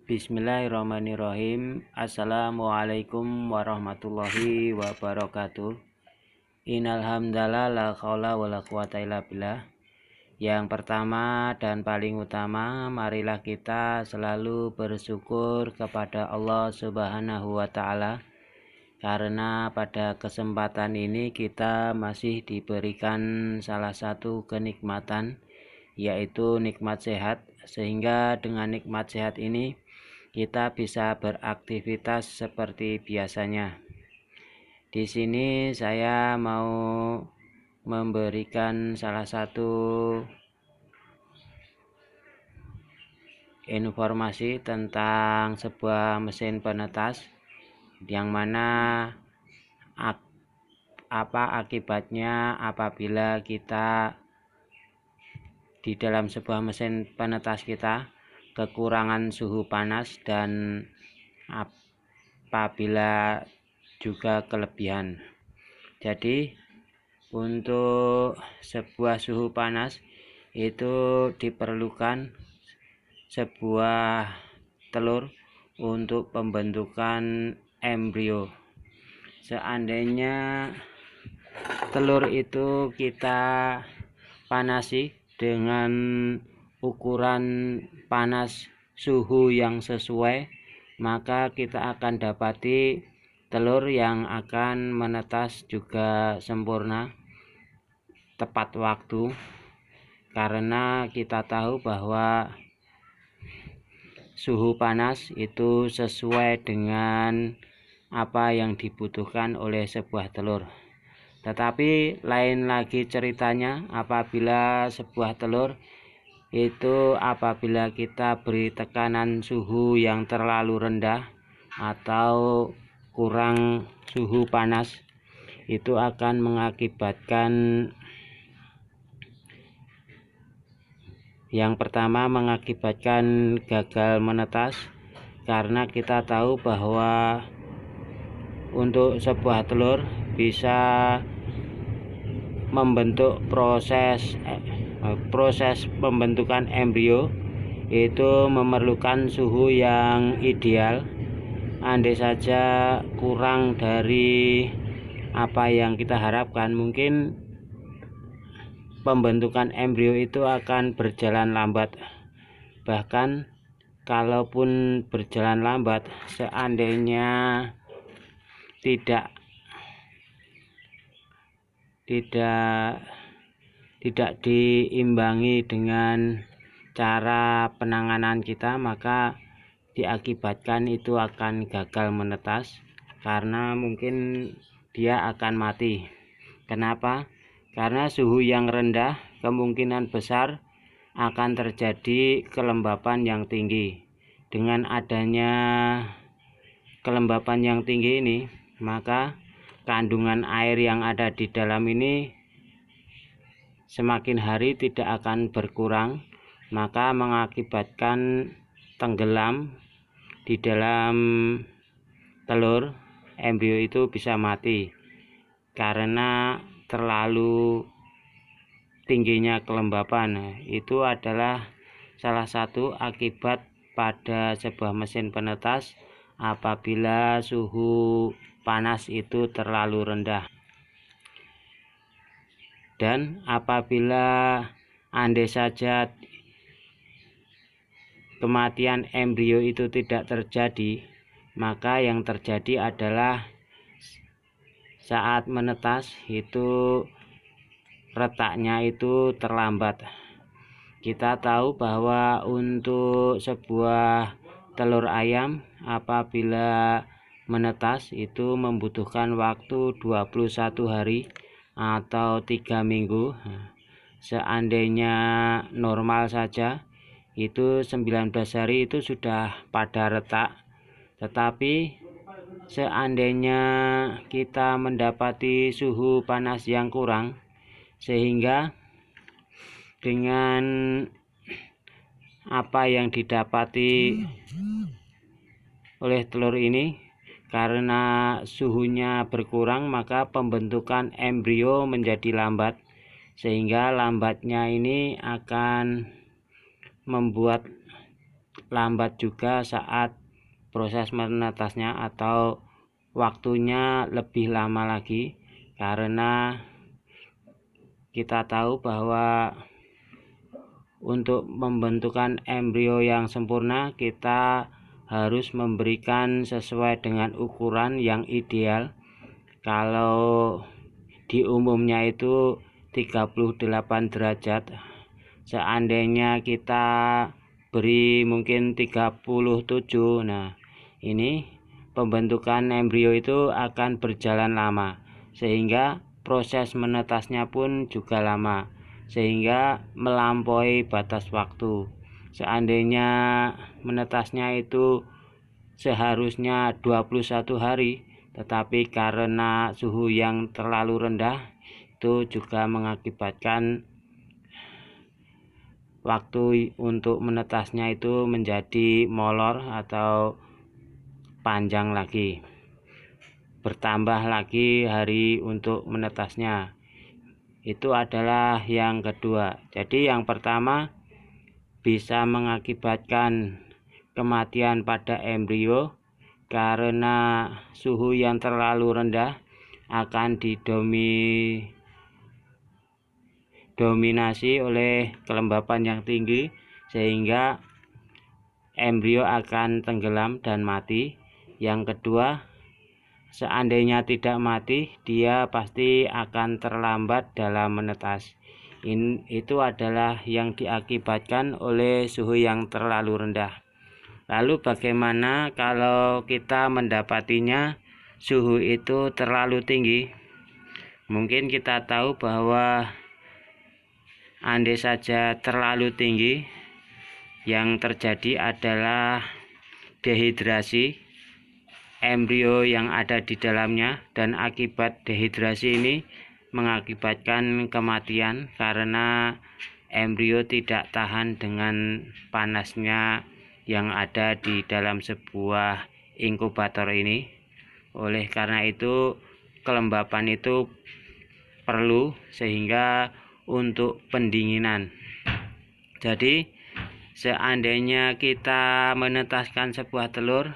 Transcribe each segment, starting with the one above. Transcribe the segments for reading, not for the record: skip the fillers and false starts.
Bismillahirrahmanirrahim. Assalamualaikum warahmatullahi wabarakatuh. Innal hamdalillah la haula wala quwata illa billah. Yang pertama dan paling utama, marilah kita selalu bersyukur kepada Allah Subhanahu wa taala karena pada kesempatan ini kita masih diberikan salah satu kenikmatan, yaitu nikmat sehat, sehingga dengan nikmat sehat ini kita bisa beraktivitas seperti biasanya. Di sini saya mau memberikan salah satu informasi tentang sebuah mesin penetas, yang mana apa akibatnya apabila kita di dalam sebuah mesin penetas kita kekurangan suhu panas dan apabila juga kelebihan. Jadi untuk sebuah suhu panas itu diperlukan sebuah telur untuk pembentukan embrio. Seandainya telur itu kita panasi dengan ukuran panas suhu yang sesuai, maka kita akan dapati telur yang akan menetas juga sempurna, tepat waktu, karena kita tahu bahwa suhu panas itu sesuai dengan apa yang dibutuhkan oleh sebuah telur. Tetapi lain lagi ceritanya apabila sebuah telur itu apabila kita beri tekanan suhu yang terlalu rendah atau kurang suhu panas, itu akan mengakibatkan yang pertama mengakibatkan gagal menetas, karena kita tahu bahwa untuk sebuah telur bisa membentuk proses pembentukan embrio itu memerlukan suhu yang ideal. Andai saja kurang dari apa yang kita harapkan, mungkin pembentukan embrio itu akan berjalan lambat. Bahkan kalaupun berjalan lambat, seandainya tidak diimbangi dengan cara penanganan kita, maka diakibatkan itu akan gagal menetas, karena mungkin dia akan mati. Kenapa? Karena suhu yang rendah kemungkinan besar akan terjadi kelembapan yang tinggi. Dengan adanya kelembapan yang tinggi ini, maka kandungan air yang ada di dalam ini semakin hari tidak akan berkurang, maka mengakibatkan tenggelam di dalam telur. Embrio itu bisa mati karena terlalu tingginya kelembapan. Itu adalah salah satu akibat pada sebuah mesin penetas apabila suhu panas itu terlalu rendah. Dan apabila andai saja kematian embrio itu tidak terjadi, maka yang terjadi adalah saat menetas itu retaknya itu terlambat. Kita tahu bahwa untuk sebuah telur ayam apabila menetas itu membutuhkan waktu 21 hari atau 3 minggu. Seandainya normal saja itu 19 hari itu sudah pada retak. Tetapi seandainya kita mendapati suhu panas yang kurang, sehingga dengan apa yang didapati oleh telur ini, karena suhunya berkurang, maka pembentukan embrio menjadi lambat, sehingga lambatnya ini akan membuat lambat juga saat proses menetasnya atau waktunya lebih lama lagi, karena kita tahu bahwa untuk membentukkan embrio yang sempurna kita harus memberikan sesuai dengan ukuran yang ideal. Kalau di umumnya itu 38 derajat, seandainya kita beri mungkin 37. Nah, ini pembentukan embrio itu akan berjalan lama, sehingga proses menetasnya pun juga lama, sehingga melampaui batas waktu. Seandainya menetasnya itu seharusnya 21 hari, tetapi karena suhu yang terlalu rendah itu juga mengakibatkan waktu untuk menetasnya itu menjadi molor atau panjang lagi, bertambah lagi hari untuk menetasnya. Itu adalah yang kedua. Jadi yang pertama bisa mengakibatkan kematian pada embrio karena suhu yang terlalu rendah akan didominasi oleh kelembapan yang tinggi, sehingga embrio akan tenggelam dan mati. Yang kedua, seandainya tidak mati, dia pasti akan terlambat dalam menetas. Itu adalah yang diakibatkan oleh suhu yang terlalu rendah. Lalu bagaimana kalau kita mendapatinya suhu itu terlalu tinggi? Mungkin kita tahu bahwa andai saja terlalu tinggi, yang terjadi adalah dehidrasi embrio yang ada di dalamnya, dan akibat dehidrasi ini mengakibatkan kematian karena embrio tidak tahan dengan panasnya yang ada di dalam sebuah inkubator ini. Oleh karena itu kelembapan itu perlu sehingga untuk pendinginan. Jadi seandainya kita menetaskan sebuah telur,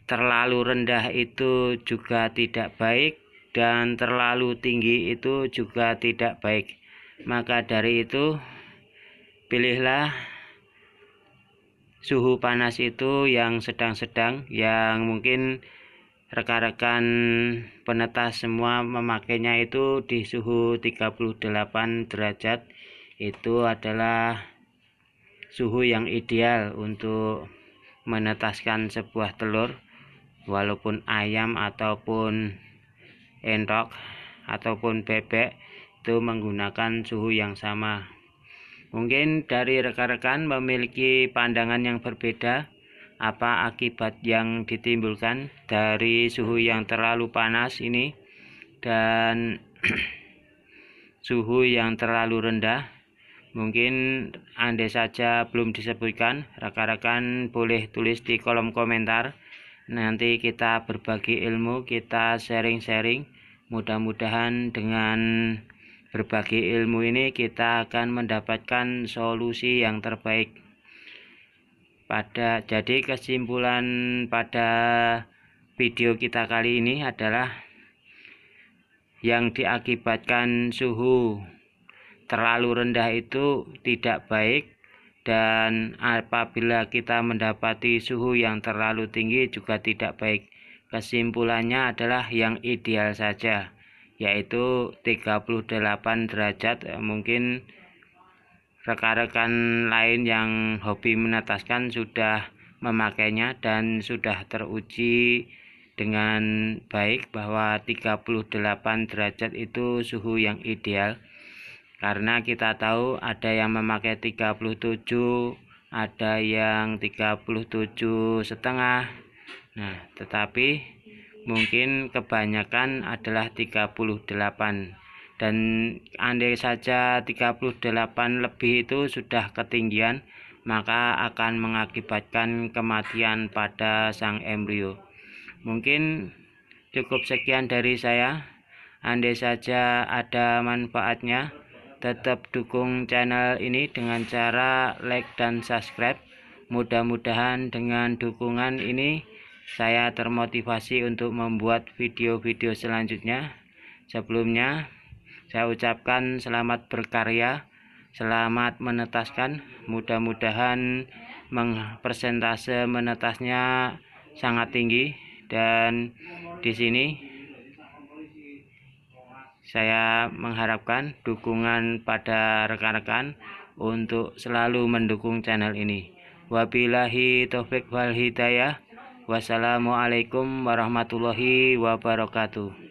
terlalu rendah itu juga tidak baik, dan terlalu tinggi itu juga tidak baik. Maka dari itu pilihlah suhu panas itu yang sedang-sedang, yang mungkin rekan-rekan penetas semua memakainya itu di suhu 38 derajat. Itu adalah suhu yang ideal untuk menetaskan sebuah telur, walaupun ayam ataupun entok ataupun bebek itu menggunakan suhu yang sama. Mungkin dari rekan-rekan memiliki pandangan yang berbeda, apa akibat yang ditimbulkan dari suhu yang terlalu panas ini dan suhu yang terlalu rendah. Mungkin andai saja belum disebutkan, rekan-rekan boleh tulis di kolom komentar. Nanti kita berbagi ilmu, kita sharing-sharing. Mudah-mudahan dengan berbagi ilmu ini kita akan mendapatkan solusi yang terbaik. Jadi kesimpulan pada video kita kali ini adalah yang diakibatkan suhu terlalu rendah itu tidak baik, dan apabila kita mendapati suhu yang terlalu tinggi juga tidak baik. Kesimpulannya adalah yang ideal saja, yaitu 38 derajat. Mungkin rekan-rekan lain yang hobi menetaskan sudah memakainya dan sudah teruji dengan baik bahwa 38 derajat itu suhu yang ideal. Karena kita tahu ada yang memakai 37, ada yang 37,5. Nah, tetapi mungkin kebanyakan adalah 38. Dan andai saja 38 lebih itu sudah ketinggian, maka akan mengakibatkan kematian pada sang embrio. Mungkin cukup sekian dari saya. Andai saja ada manfaatnya, tetap dukung channel ini dengan cara like dan subscribe Mudah-mudahan dengan dukungan ini saya termotivasi untuk membuat video-video selanjutnya. Sebelumnya saya ucapkan selamat berkarya, selamat menetaskan. Mudah-mudahan persentase menetasnya sangat tinggi, dan di sini saya mengharapkan dukungan pada rekan-rekan untuk selalu mendukung channel ini. Wabillahi taufik wal hidayah. Wassalamualaikum warahmatullahi wabarakatuh.